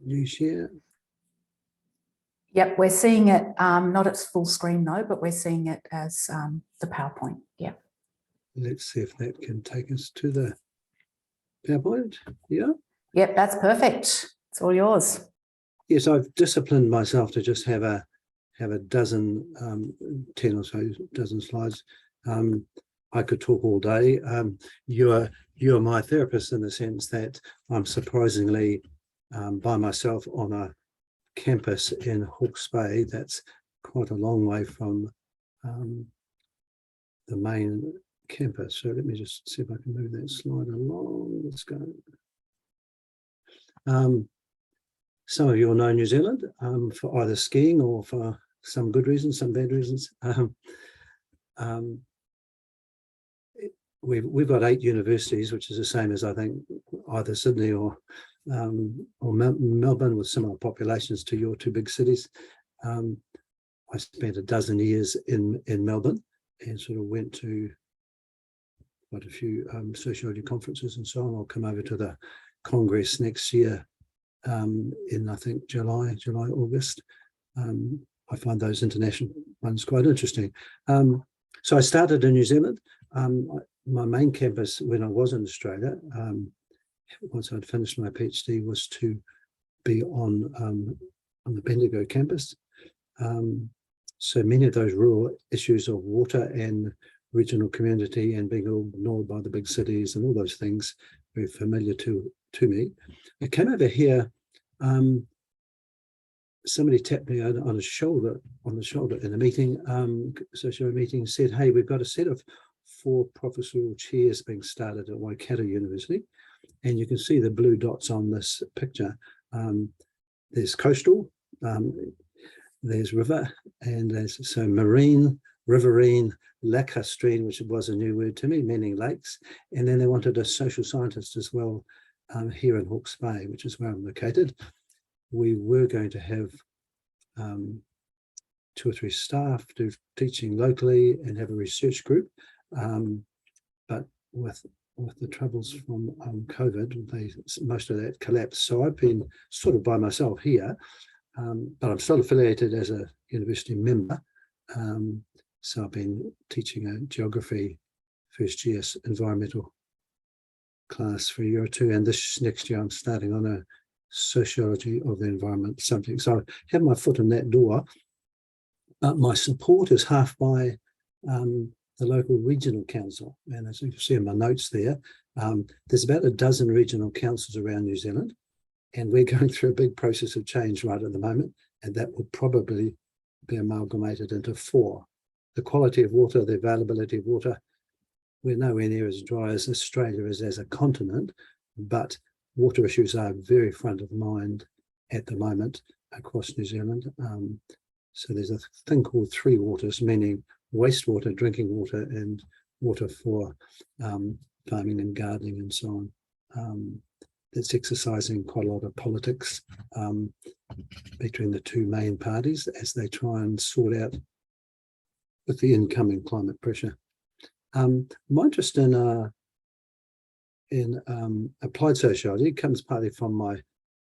New share. Yep, we're seeing it, not at full screen though, but we're seeing it as the PowerPoint. Yeah. Let's see if that can take us to the PowerPoint. Yeah. Yep, that's perfect. It's all yours. Yes, I've disciplined myself to just have a dozen, 10 or so dozen slides. I could talk all day. You're my therapist in the sense that I'm surprisingly by myself on a campus in Hawke's Bay. That's quite a long way from the main campus. So let me just see if I can move that slide along. Let's go. Some of you will know New Zealand for either skiing or for some good reasons, some bad reasons. We've got 8 universities, which is the same as I think either Sydney or Melbourne, with similar populations to your 2 big cities. I spent a dozen years in Melbourne and sort of went to quite a few sociology conferences and so on. I'll come over to the Congress next year in I think July, August. I find those international ones quite interesting. So I started in New Zealand. My main campus when I was in Australia, once I'd finished my PhD, was to be on the Bendigo campus. So many of those rural issues of water and regional community and being ignored by the big cities and all those things very familiar to me. I came over here. Somebody tapped me on the shoulder in a meeting, social meeting, said, "Hey, we've got a set of 4 professorial chairs being started at Waikato University," and you can see the blue dots on this picture. There's coastal, there's river, and there's so marine, riverine, lacustrine, which was a new word to me, meaning lakes, and then they wanted a social scientist as well here in Hawke's Bay, which is where I'm located. We were going to have 2 or 3 staff do teaching locally and have a research group, but with the troubles from COVID, most of that collapsed. So I've been sort of by myself here, but I'm still affiliated as a university member. So I've been teaching a geography first year environmental class for a year or 2, and this next year I'm starting on a sociology of the environment subject. So I have my foot in that door, but my support is half by the local regional council. And as you can see in my notes there, there's about a dozen regional councils around New Zealand, and we're going through a big process of change right at the moment, and that will probably be amalgamated into 4. The quality of water, the availability of water, we're nowhere near as dry as Australia is as a continent, but water issues are very front of mind at the moment across New Zealand. So there's a thing called 3 waters, meaning wastewater, drinking water, and water for farming and gardening and so on. That's exercising quite a lot of politics between the 2 main parties as they try and sort out with the incoming climate pressure. My interest in applied sociology comes partly from my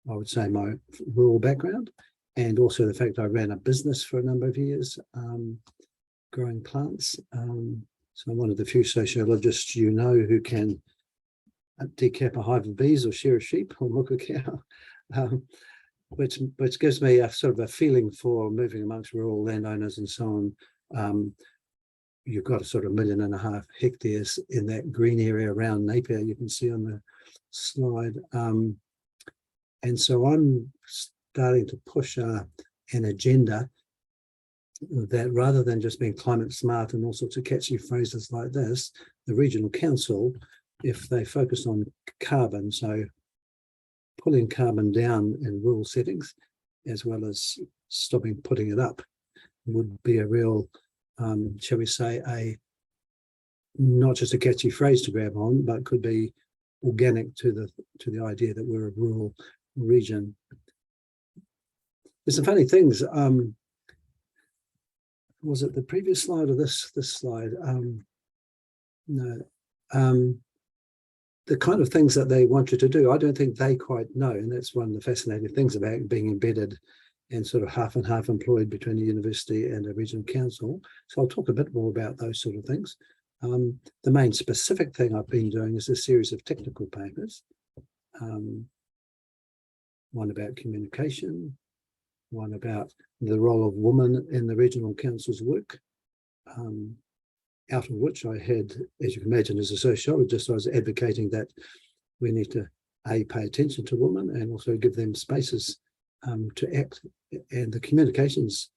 rural background, and also the fact I ran a business for a number of years, growing plants. So I'm one of the few sociologists who can decap a hive of bees or shear a sheep or milk a cow, which gives me a sort of a feeling for moving amongst rural landowners and so on. You've got a sort of 1.5 million hectares in that green area around Napier, you can see on the slide. And so I'm starting to push an agenda that rather than just being climate smart and all sorts of catchy phrases like this, the regional council, if they focus on carbon, so pulling carbon down in rural settings, as well as stopping putting it up, would be a real, shall we say, not just a catchy phrase to grab on, but could be organic to the idea that we're a rural region. There's some funny things. Was it the previous slide or this slide? No. the kind of things that they want you to do, I don't think they quite know. And that's one of the fascinating things about being embedded and sort of half and half employed between a university and a regional council. So I'll talk a bit more about those sort of things. The main specific thing I've been doing is a series of technical papers. One about communication, one about the role of women in the regional council's work, out of which I had, as you can imagine, as a sociologist, I was advocating that we need to, A, pay attention to women and also give them spaces to act. And the communications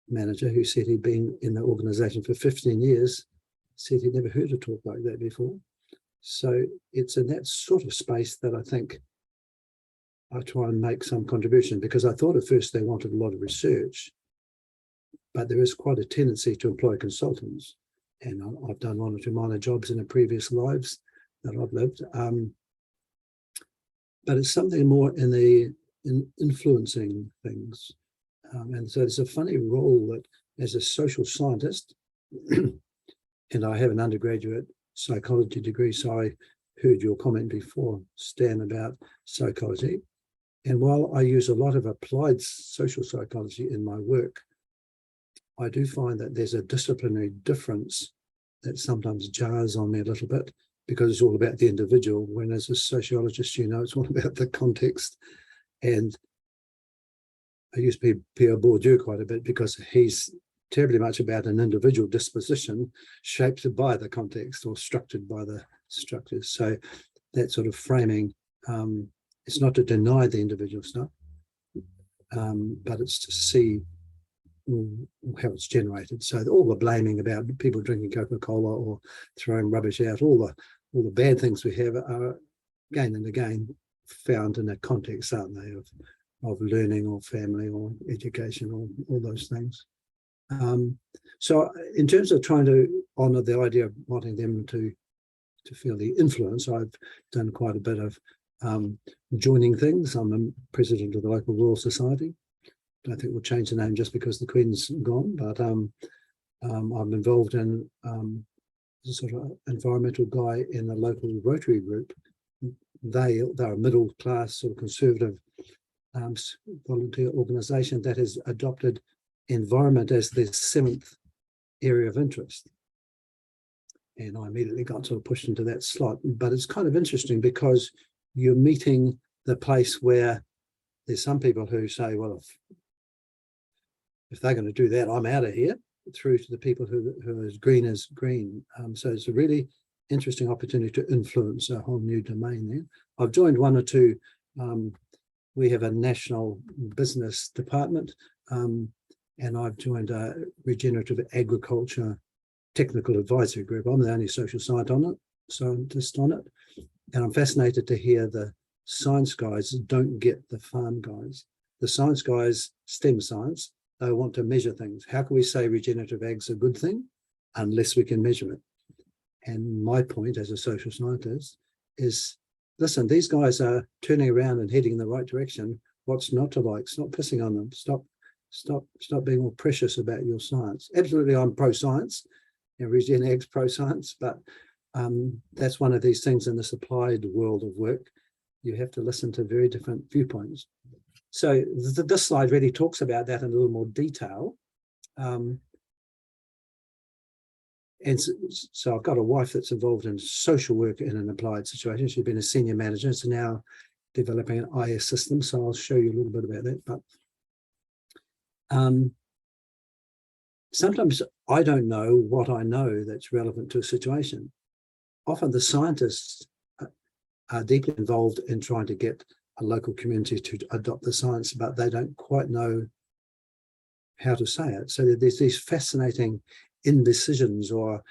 manager, who said he'd been in the organisation for 15 years, said he'd never heard a talk like that before. So it's in that sort of space that I think I try and make some contribution, because I thought at first they wanted a lot of research, but there is quite a tendency to employ consultants. And I've done one or two minor jobs in the previous lives that I've lived. But it's something more in influencing things. And so there's a funny role that as a social scientist, and I have an undergraduate psychology degree, so I heard your comment before, Stan, about psychology. And while I use a lot of applied social psychology in my work, I do find that there's a disciplinary difference that sometimes jars on me a little bit, because it's all about the individual, when as a sociologist, you know, it's all about the context. And I use Pierre Bourdieu quite a bit, because he's terribly much about an individual disposition shaped by the context or structured by the structures. So that sort of framing, it's not to deny the individual stuff, but it's to see how it's generated. So all the blaming about people drinking Coca-Cola or throwing rubbish out, all the bad things we have are again and again found in a context, aren't they, of learning or family or education or all those things. So in terms of trying to honour the idea of wanting them to feel the influence, I've done quite a bit of joining things. I'm a president of the local Royal Society. I think we'll change the name just because the Queen's gone, but I'm involved in sort of environmental guy in the local Rotary group. They're a middle class sort of conservative volunteer organisation that has adopted environment as their 7th area of interest. And I immediately got sort of pushed into that slot. But it's kind of interesting because you're meeting the place where there's some people who say, well, if they're going to do that, I'm out of here, through to the people who are as green. So it's a really interesting opportunity to influence a whole new domain there. I've joined one or two. We have a national business department, and I've joined a regenerative agriculture technical advisory group. I'm the only social scientist on it. And I'm fascinated to hear the science guys don't get the farm guys. The science guys, STEM science, they want to measure things. How can we say regenerative ag's a good thing unless we can measure it? And my point as a social scientist is, listen, these guys are turning around and heading in the right direction. What's not to like? Stop pissing on them. Stop being all precious about your science. Absolutely, I'm pro-science, and Regen Ag's pro-science, but that's one of these things in this applied world of work. You have to listen to very different viewpoints. So this slide really talks about that in a little more detail. And so I've got a wife that's involved in social work in an applied situation. She's been a senior manager, so now developing an IS system. So I'll show you a little bit about that. But sometimes I don't know what I know that's relevant to a situation. Often the scientists are deeply involved in trying to get a local community to adopt the science, but they don't quite know how to say it. So there's these fascinating indecisions, or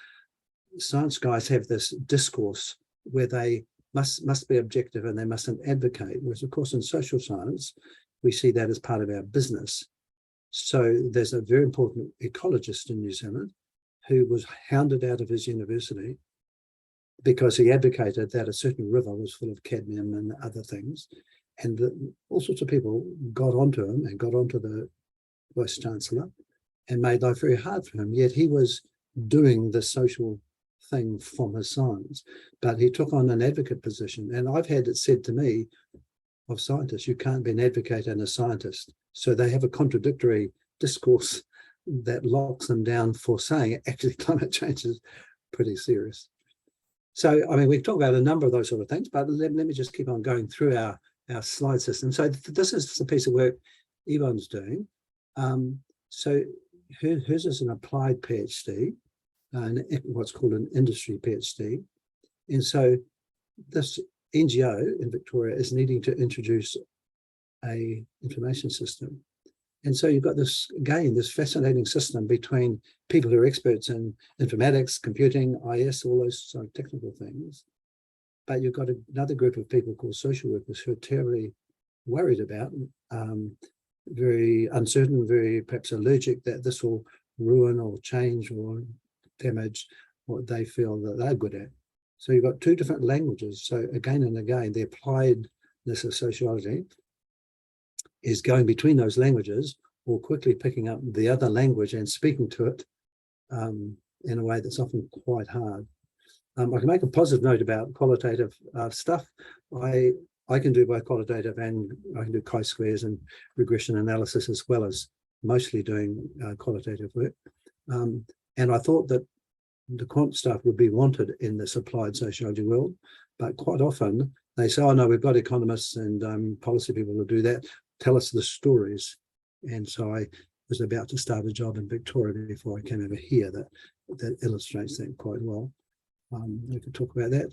science guys have this discourse where they must be objective and they mustn't advocate, whereas of course in social science we see that as part of our business. So there's a very important ecologist in New Zealand who was hounded out of his university because he advocated that a certain river was full of cadmium and other things, and all sorts of people got onto him and got onto the Vice Chancellor and made life very hard for him, yet he was doing the social thing from his science, but he took on an advocate position. And I've had it said to me of scientists, you can't be an advocate and a scientist. So they have a contradictory discourse that locks them down for saying actually climate change is pretty serious. So, I mean, we've talked about a number of those sort of things, but let me just keep on going through our slide system. So this is the piece of work Yvonne's doing. So hers is an applied PhD, and what's called an industry PhD. And so this NGO in Victoria is needing to introduce a information system. And so you've got this, again, this fascinating system between people who are experts in informatics, computing, IS, all those sort of technical things. But you've got another group of people called social workers who are terribly worried about, very uncertain, very perhaps allergic that this will ruin or change or damage what they feel that they're good at. So you've got two different languages. So again and again, the appliedness of sociology is going between those languages or quickly picking up the other language and speaking to it in a way that's often quite hard. I can make a positive note about qualitative stuff. I can do both qualitative and I can do chi-squares and regression analysis as well as mostly doing qualitative work. And I thought that the quant stuff would be wanted in this applied sociology world, but quite often they say, oh no, we've got economists and policy people who do that. Tell us the stories. And so I was about to start a job in Victoria before I came over here that illustrates that quite well. We could talk about that.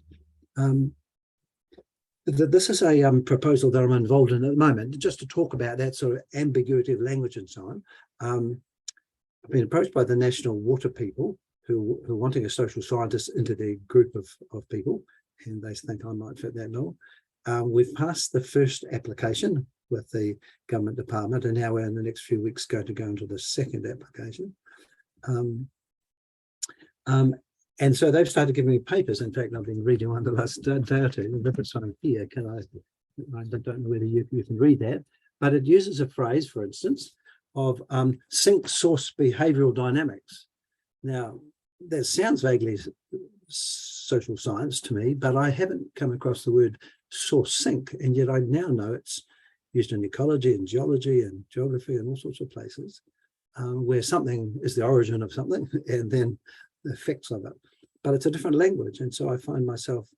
This is a proposal that I'm involved in at the moment, just to talk about that sort of ambiguity of language and so on. I've been approached by the National Water people who are wanting a social scientist into their group of people, and they think I might fit that bill. We've passed the first application with the government department, and now we're in the next few weeks going to go into the second application. And so they've started giving me papers. In fact, I've been reading one the last day or two. The difference I'm here, I don't know whether you can read that, but it uses a phrase, for instance, of sink source behavioral dynamics. Now, that sounds vaguely social science to me, but I haven't come across the word source sink, and yet I now know it's used in ecology and geology and geography and all sorts of places where something is the origin of something and then the effects of it. But it's a different language, and so I find myself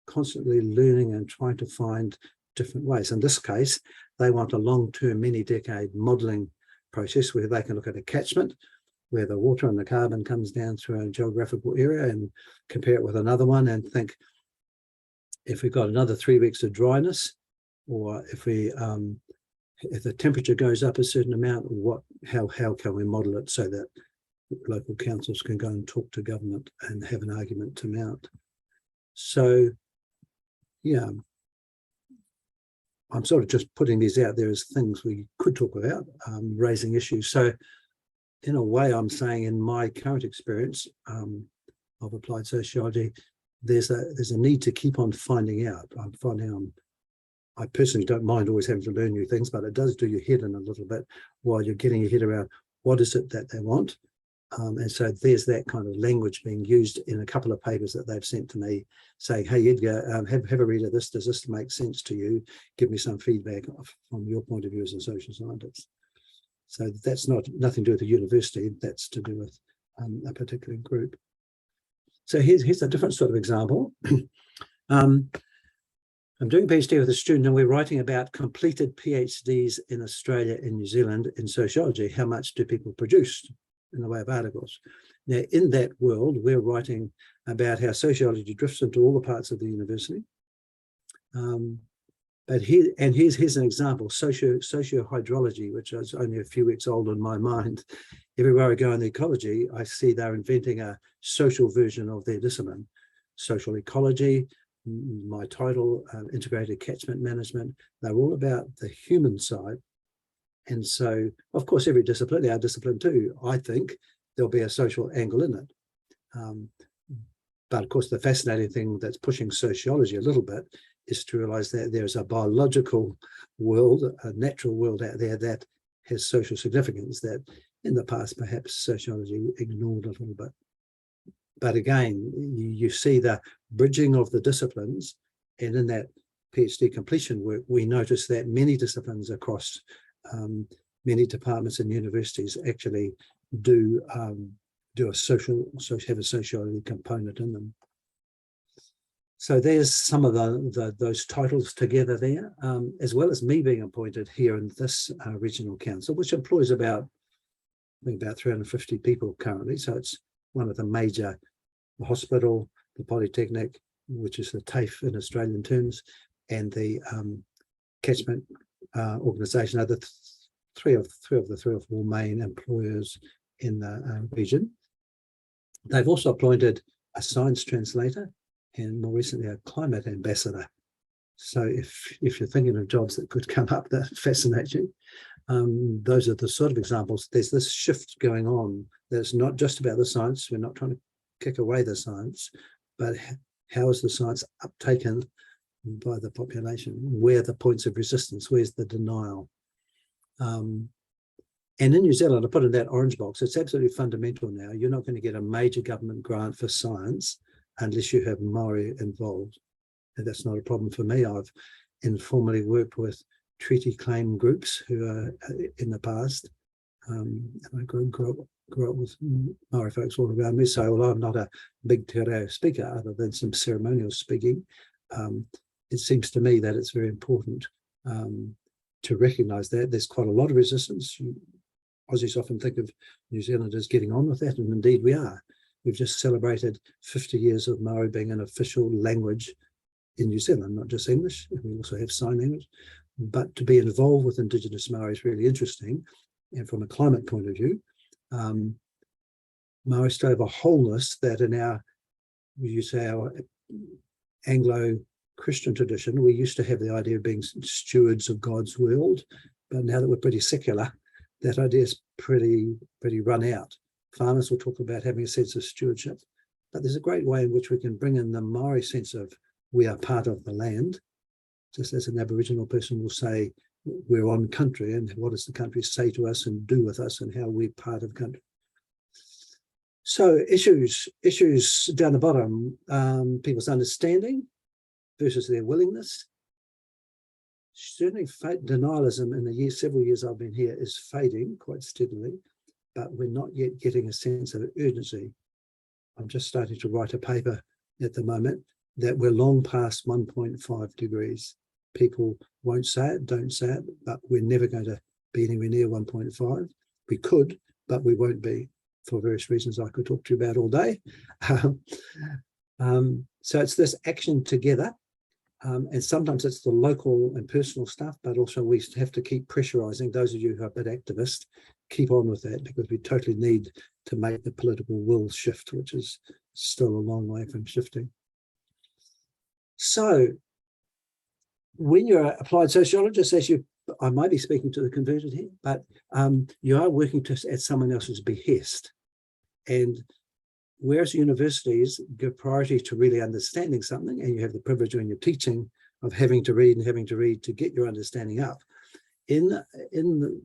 constantly learning and trying to find different ways. In this case, they want a long-term, many-decade modelling process where they can look at a catchment, where the water and the carbon comes down through a geographical area and compare it with another one and think, if we've got another 3 weeks of dryness, or if the temperature goes up a certain amount, how can we model it so that local councils can go and talk to government and have an argument to mount. So, yeah, I'm sort of just putting these out there as things we could talk about, raising issues. So, in a way, I'm saying in my current experience of applied sociology, there's a need to keep on finding out. I'm finding I personally don't mind always having to learn new things, but it does do your head in a little bit while you're getting your head around what is it that they want. And so there's that kind of language being used in a couple of papers that they've sent to me saying, hey, Edgar, have a read of this. Does this make sense to you? Give me some feedback from your point of view as a social scientist. So that's nothing to do with the university. That's to do with a particular group. So here's a different sort of example. I'm doing a PhD with a student, and we're writing about completed PhDs in Australia and New Zealand in sociology. How much do people produce in the way of articles? Now, in that world, we're writing about how sociology drifts into all the parts of the university. But here's an example, sociohydrology, which is only a few weeks old in my mind. Everywhere I go in the ecology, I see they're inventing a social version of their discipline. Social ecology, my title, integrated catchment management, they're all about the human side. And so, of course, every discipline, our discipline too, I think there'll be a social angle in it. But of course, the fascinating thing that's pushing sociology a little bit is to realize that there's a biological world, a natural world out there that has social significance that in the past, perhaps sociology ignored a little bit. But again, you see the bridging of the disciplines, and in that PhD completion work, we notice that many disciplines across many departments and universities actually do have a sociology component in them. So there's some of those titles together there, as well as me being appointed here in this regional council, which employs about 350 people currently. So it's one of the major, the hospital, the polytechnic, which is the TAFE in Australian terms, and the catchment organisation are the three or four main employers in the region. They've also appointed a science translator and more recently a climate ambassador. So if you're thinking of jobs that could come up that fascinate you, those are the sort of examples. There's this shift going on that's not just about the science. We're not trying to kick away the science, but how is the science uptaken by the population? Where are the points of resistance? Where's the denial? And in New Zealand, I put in that orange box, it's absolutely fundamental now. You're not going to get a major government grant for science unless you have Māori involved. And that's not a problem for me. I've informally worked with treaty claim groups who are in the past. I grew up with Māori folks all around me. So although I'm not a big te reo speaker, other than some ceremonial speaking, it seems to me that it's very important to recognise that. There's quite a lot of resistance. Aussies often think of New Zealand as getting on with that, and indeed we are. We've just celebrated 50 years of Maori being an official language in New Zealand, not just English. We also have sign language. But to be involved with Indigenous Maori is really interesting. And from a climate point of view, Maori still have a wholeness that in our Anglo-Christian tradition, we used to have the idea of being stewards of God's world. But now that we're pretty secular, that idea is pretty run out. Farmers will talk about having a sense of stewardship, but there's a great way in which we can bring in the Maori sense of we are part of the land. Just as an Aboriginal person will say, we're on country, and what does the country say to us and do with us, and how we're part of country. So issues down the bottom, people's understanding versus their willingness. Certainly denialism in the several years I've been here is fading quite steadily, but we're not yet getting a sense of urgency. I'm just starting to write a paper at the moment that we're long past 1.5 degrees. People won't say it, don't say it, but we're never going to be anywhere near 1.5. We could, but we won't be for various reasons I could talk to you about all day. So it's this action together. And sometimes it's the local and personal stuff, but also we have to keep pressurising those of you who are a bit activist, keep on with that, because we totally need to make the political will shift, which is still a long way from shifting. So when you're an applied sociologist, I might be speaking to the converted here, but you are working at someone else's behest. And whereas universities give priority to really understanding something, and you have the privilege when you're teaching of having to read to get your understanding up, in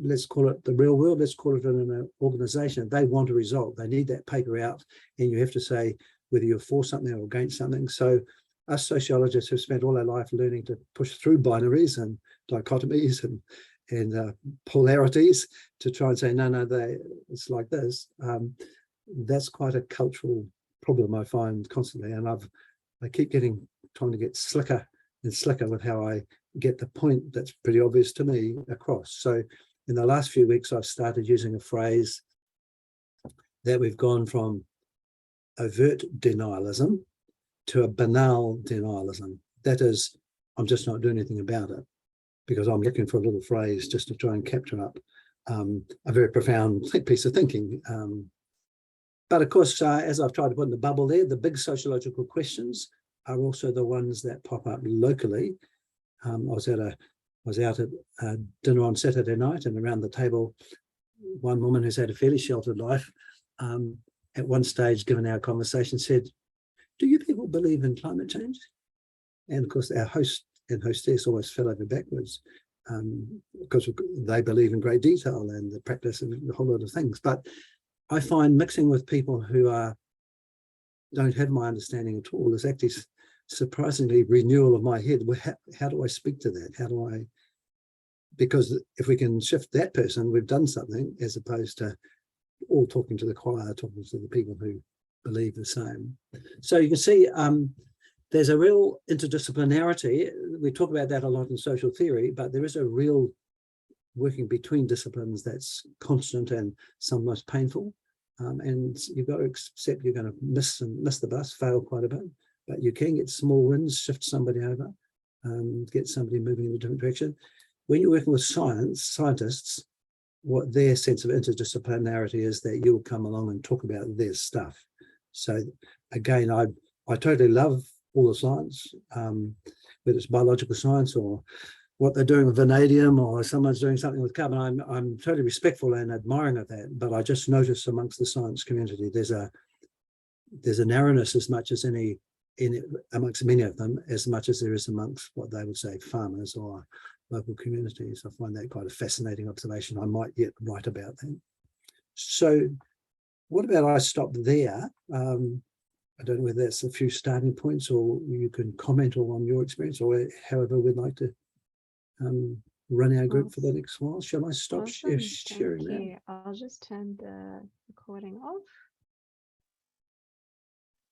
let's call it the real world, let's call it in an organisation, they want a result. They need that paper out, and you have to say whether you're for something or against something. So us sociologists have spent all our life learning to push through binaries and dichotomies and polarities to try and say, no, it's like this. That's quite a cultural problem I find constantly, and I keep trying to get slicker and slicker with how I get the point that's pretty obvious to me across. So in the last few weeks, I've started using a phrase that we've gone from overt denialism to a banal denialism. That is, I'm just not doing anything about it because I'm looking for a little phrase just to try and capture up a very profound piece of thinking. But of course, as I've tried to put in the bubble there, the big sociological questions are also the ones that pop up locally. I was out at dinner on Saturday night, and around the table, one woman who's had a fairly sheltered life, at one stage, given our conversation, said, "Do you people believe in climate change?" And of course, our host and hostess almost fell over backwards because they believe in great detail and the practice and a whole lot of things. But I find mixing with people who are don't have my understanding at all. There's actually surprisingly renewal of my head. How do I speak to that? How do I, because if we can shift that person, we've done something, as opposed to all talking to the choir, talking to the people who believe the same. So you can see there's a real interdisciplinarity. We talk about that a lot in social theory, but there is a real working between disciplines that's constant and somewhat painful. And you've got to accept you're going to miss the bus, fail quite a bit, but you can get small wins, shift somebody over, get somebody moving in a different direction. When you're working with scientists, what their sense of interdisciplinarity is that you'll come along and talk about their stuff. So again, I totally love all the science, whether it's biological science or what they're doing with vanadium, or someone's doing something with carbon. I'm totally respectful and admiring of that, but I just notice amongst the science community, there's a narrowness as much as amongst many of them, as much as there is amongst what they would say farmers or local communities. I find that quite a fascinating observation. I might yet write about that. So what about I stop there? I don't know whether that's a few starting points, or you can comment on your experience, or however we'd like to run our group for the next while. Shall I stop sharing that? I'll just turn the recording off.